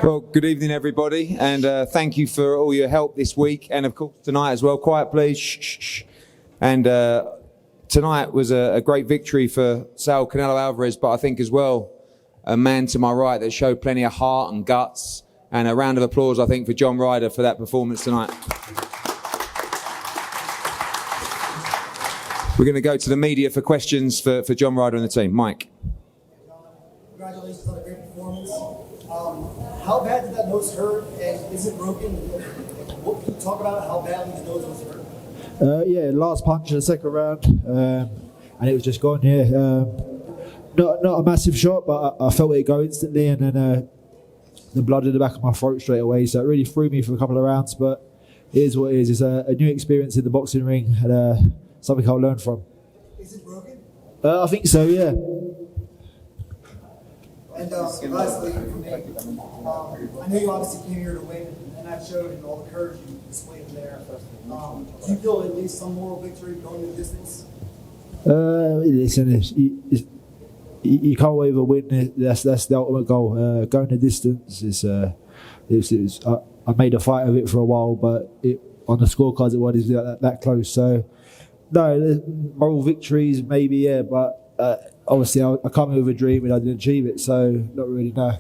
Well, good evening, everybody, and thank you for all your help this week, and of course tonight as well. Quiet, please. Shh, shh, shh. And tonight was a great victory for Canelo Álvarez, but I think as well a man to my right that showed plenty of heart and guts. And a round of applause, I think, for John Ryder for that performance tonight. We're going to go to the media for questions for John Ryder and the team. Mike. Congratulations on a great performance. How bad did that nose hurt, and is it broken? What can you talk about how badly the nose was hurt? Yeah, last punch in the second round, and it was just gone. Yeah, not a massive shot, but I felt it go instantly, and then the blood in the back of my throat straight away. So it really threw me for a couple of rounds, but it is what it is. It's a new experience in the boxing ring, and something I'll learn from. Is it broken? I think so. Yeah. And lastly, for me, I know you obviously came here to win, and that showed in all the courage you displayed there. Do you feel at least some moral victory going the distance? Listen, you can't wait to win. That's the ultimate goal. Going the distance is. I made a fight of it for a while, but on the scorecards it wasn't that close. So, no, moral victories maybe, yeah, but. Obviously, I come here with a dream and I didn't achieve it, so not really, no.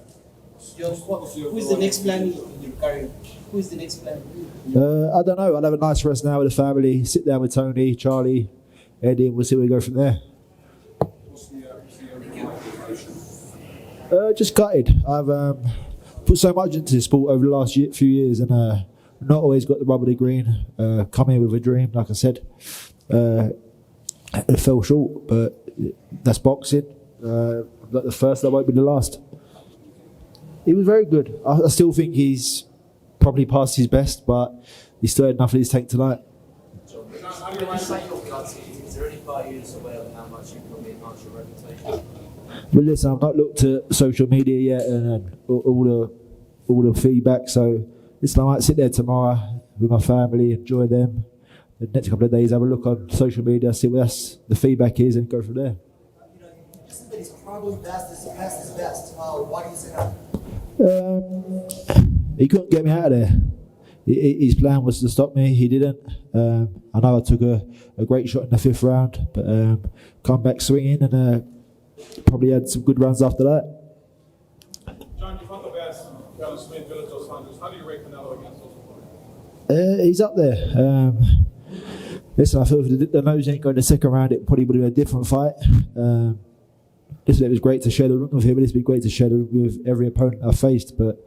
Who is the next plan in your career? Who is the next plan? I don't know. I'll have a nice rest now with the family, sit down with Tony, Charlie, Eddie, and we'll see where we go from there. Just gutted. I've put so much into this sport over the last few years and not always got the rub of the green. Come here with a dream, like I said. It fell short, but that's boxing. Like the first, that won't be the last. He was very good. I still think he's probably past his best, but he still had enough in his tank tonight. So, how do you like your guts? Is there any part of you that's aware of how much you probably enhance your reputation? Well, listen, I've not looked at social media yet and all the feedback, so listen, I might sit there tomorrow with my family, enjoy them. The next couple of days, have a look on social media, see what the feedback is, and go from there. You said that he's probably past his best. Why do you say that? He couldn't get me out of there. His plan was to stop me. He didn't. I know I took a great shot in the fifth round, but come back swinging and probably had some good rounds after that. John, you fought the best. Carlos Smith, Village Dos Santos. How do you rate Canelo against those opponents? He's up there. Listen, I feel if the nose ain't going the second round, it probably would have been a different fight. Listen, it was great to share the ring with him, and it's been great to share the ring with every opponent I faced. But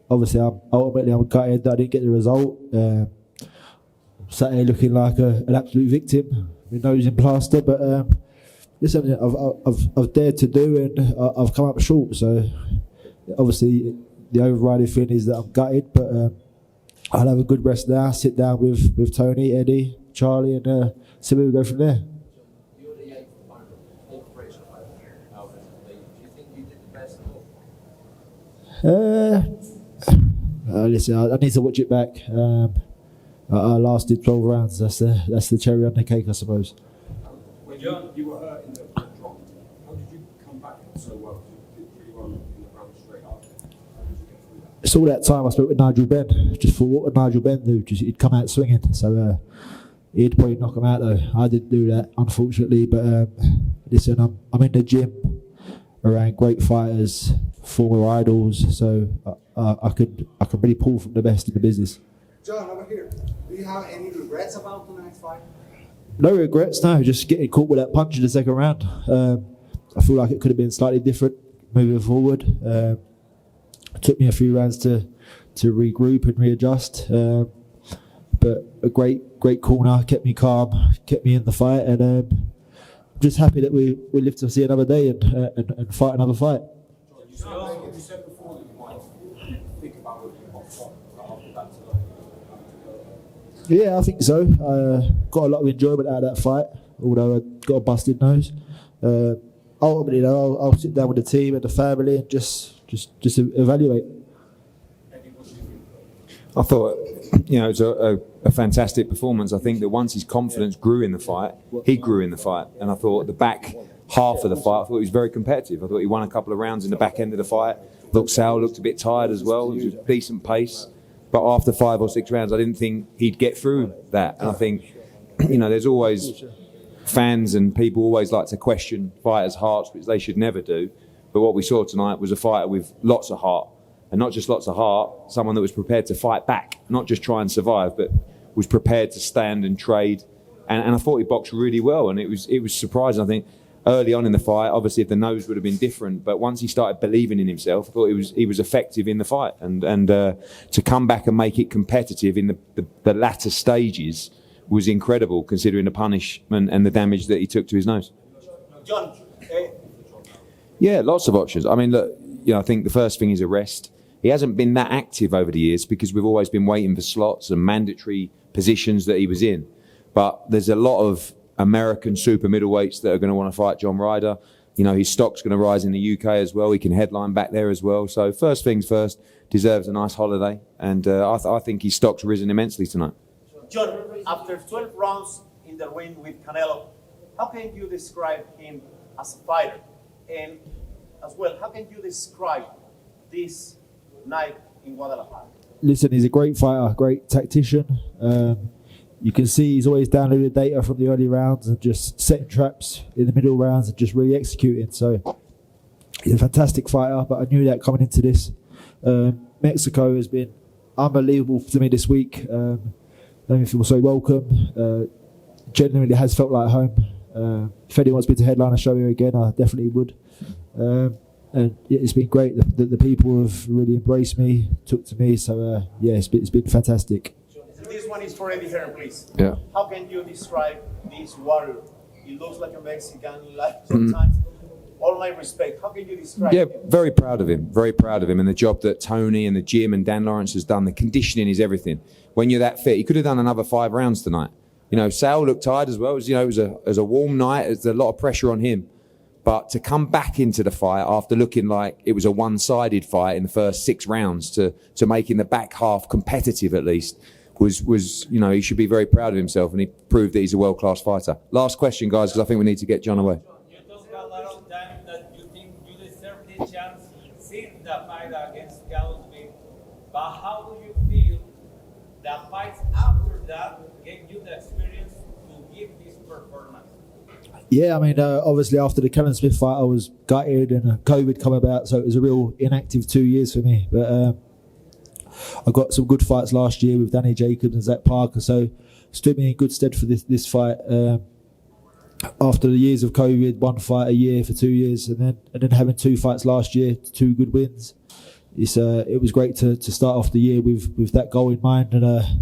obviously, I'm gutted that I didn't get the result. Sat here looking like an absolute victim, with nose in plaster. But listen, I've dared to do, and I've come up short. So obviously, the overriding thing is that I'm gutted, but I'll have a good rest now. Sit down with Tony, Eddie, Charlie, and see where we go from there. You're the eighth operation fighter. Do you think you did the best of all? Listen, I need to watch it back. I lasted 12 rounds. That's the cherry on the cake, I suppose. When you were hurt in the drop, how did you come back so well? You did pretty well in the round straight after. How did you get through that? It's all that time I spoke with Nigel Benn. Just for what would Nigel Benn do? He'd come out swinging. So he'd probably knock him out though. I didn't do that, unfortunately. But listen, I'm in the gym around great fighters, former idols. So I could really pull from the best in the business. John, over here. Do you have any regrets about tonight's fight? No regrets, no. Just getting caught with that punch in the second round. I feel like it could have been slightly different moving forward. It took me a few rounds to regroup and readjust. But a great corner, kept me calm, kept me in the fight, and I'm just happy that we live to see another day and fight another fight. You said before that you might think about what you want after that tonight. Yeah, I think so. Got a lot of enjoyment out of that fight, although I got a busted nose. Ultimately, though, I'll sit down with the team and the family and just evaluate. I thought, it was a fantastic performance. I think that once his confidence grew in the fight, he grew in the fight. And I thought the back half of the fight, I thought he was very competitive. I thought he won a couple of rounds in the back end of the fight. Look, Sal looked a bit tired as well. It was a decent pace. But after 5 or 6 rounds, I didn't think he'd get through that. And I think, there's always fans and people always like to question fighters' hearts, which they should never do. But what we saw tonight was a fighter with lots of heart. And not just lots of heart, someone that was prepared to fight back, not just try and survive, but was prepared to stand and trade. And I thought he boxed really well. And it was surprising, I think. Early on in the fight, obviously, if the nose would have been different, but once he started believing in himself, I thought he was effective in the fight, and to come back and make it competitive in the latter stages was incredible, considering the punishment and the damage that he took to his nose. John, Yeah, lots of options. I mean, look, I think the first thing is a rest. He hasn't been that active over the years because we've always been waiting for slots and mandatory positions that he was in. But there's a lot of American super middleweights that are going to want to fight John Ryder. His stock's going to rise in the UK as well. He can headline back there as well. So first things first, deserves a nice holiday. And I think his stock's risen immensely tonight. John, after 12 rounds in the ring with Canelo, how can you describe him as a fighter? And as well, how can you describe this night in Guadalajara? Listen, he's a great fighter, great tactician. You can see he's always downloading data from the early rounds and just setting traps in the middle rounds and just really executing. So he's a fantastic fighter, but I knew that coming into this. Mexico has been unbelievable to me this week. Made me feel so welcome. Genuinely has felt like home. If anyone wants me to headline a show here again, I definitely would. And it's been great. The people have really embraced me, took to me. So it's been fantastic. This one is for Eddie Hearn, please. Yeah. How can you describe this warrior? He looks like a Mexican, like sometimes. All my respect. How can you describe him? Very proud of him. Very proud of him and the job that Tony and the gym and Dan Lawrence has done. The conditioning is everything. When you're that fit, he could have done another 5 rounds tonight. Sal looked tired as well. It was a warm night. There's a lot of pressure on him. But to come back into the fight after looking like it was a one-sided fight in the first 6 rounds to making the back half competitive at least was he should be very proud of himself, and he proved that he's a world-class fighter. Last question, guys, because I think we need to get John away. You talk a lot of time that you think you deserve the chance since the fight against Carlos Smith, but how do you feel the fights after that gave you the experience to give this performance? Yeah, I mean, obviously after the Canelo Smith fight, I was gutted and COVID come about, so it was a real inactive 2 years for me. But I got some good fights last year with Danny Jacobs and Zach Parker, so stood me in good stead for this fight. After the years of COVID, 1 fight a year for 2 years, and then having 2 fights last year, 2 good wins. It was great to start off the year with that goal in mind, and I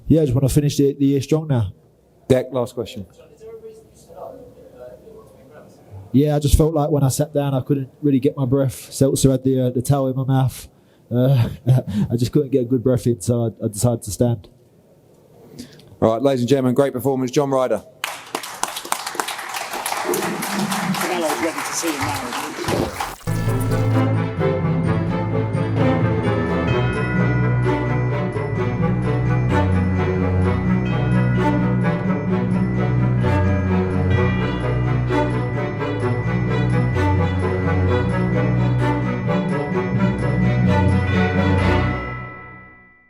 just want to finish the year strong now. Deck, last question. Yeah, I just felt like when I sat down, I couldn't really get my breath. Seltzer had the towel in my mouth. I just couldn't get a good breath in, so I decided to stand. All right, ladies and gentlemen, great performance, John Ryder. Canelo's ready to see him now.